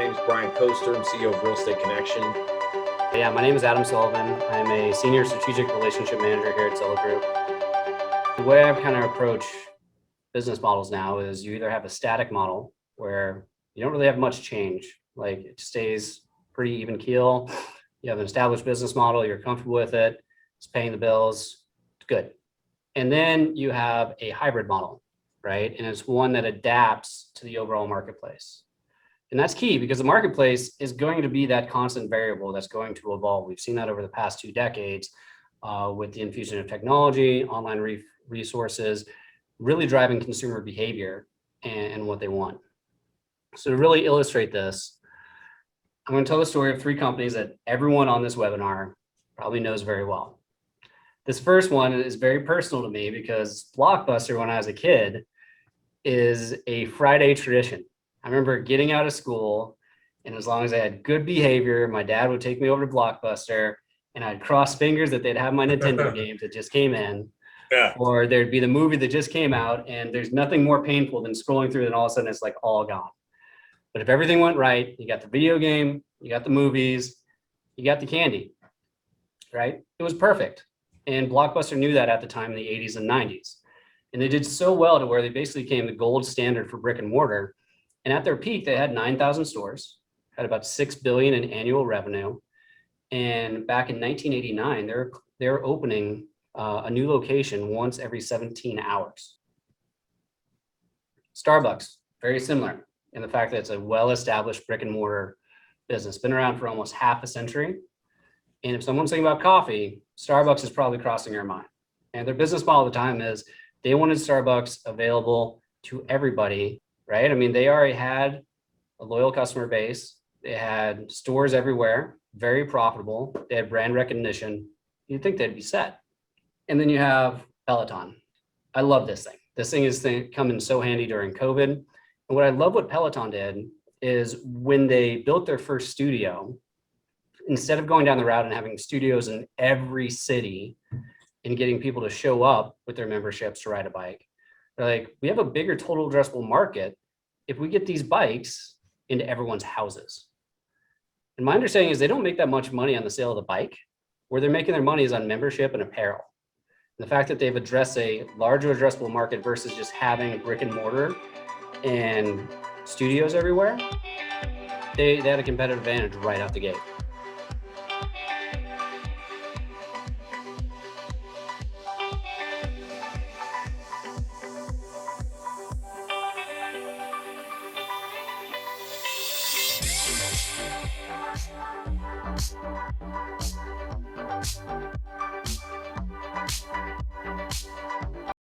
name is Brian Coester. I'm CEO of Real Estate Connection. Yeah, my name is Adam Sullivan. I'm a senior strategic relationship manager here at Zillow Group. The way I kind of approach business models now is you either have a static model where you don't really have much change, like it stays pretty even keel. You have an established business model, you're comfortable with it, it's paying the bills, it's good. And then you have a hybrid model, right? And it's one that adapts to the overall marketplace. And that's key because the marketplace is going to be that constant variable that's going to evolve. We've seen that over the past 2 decades with the infusion of technology, online resources, really driving consumer behavior and what they want. So to really illustrate this, I'm going to tell the story of 3 companies that everyone on this webinar probably knows very well. This first one is very personal to me because Blockbuster, when I was a kid, is a Friday tradition. I remember getting out of school, and as long as I had good behavior, my dad would take me over to Blockbuster, and I'd cross fingers that they'd have my Nintendo games that just came in. Yeah. Or there'd be the movie that just came out, and there's nothing more painful than scrolling through and all of a sudden it's like all gone. But if everything went right, you got the video game, you got the movies, you got the candy, right? It was perfect. And Blockbuster knew that at the time in the 80s and 90s. And they did so well to where they basically became the gold standard for brick and mortar. And at their peak, they had 9,000 stores, had about $6 billion in annual revenue. And back in 1989, they're opening a new location once every 17 hours. Starbucks, very similar in the fact that it's a well-established brick and mortar business, been around for almost half a century. And if someone's thinking about coffee, Starbucks is probably crossing your mind. And their business model at the time is they wanted Starbucks available to everybody, right? I mean, they already had a loyal customer base. They had stores everywhere, very profitable. They had brand recognition. You'd think they'd be set. And then you have Peloton. I love this thing. This thing is come in so handy during COVID. And what I love what Peloton did is when they built their first studio, instead of going down the route and having studios in every city and getting people to show up with their memberships to ride a bike, they're like, we have a bigger total addressable market if we get these bikes into everyone's houses. And my understanding is they don't make that much money on the sale of the bike. Where they're making their money is on membership and apparel. And the fact that they've addressed a larger addressable market versus just having a brick and mortar and studios everywhere, they had a competitive advantage right out the gate.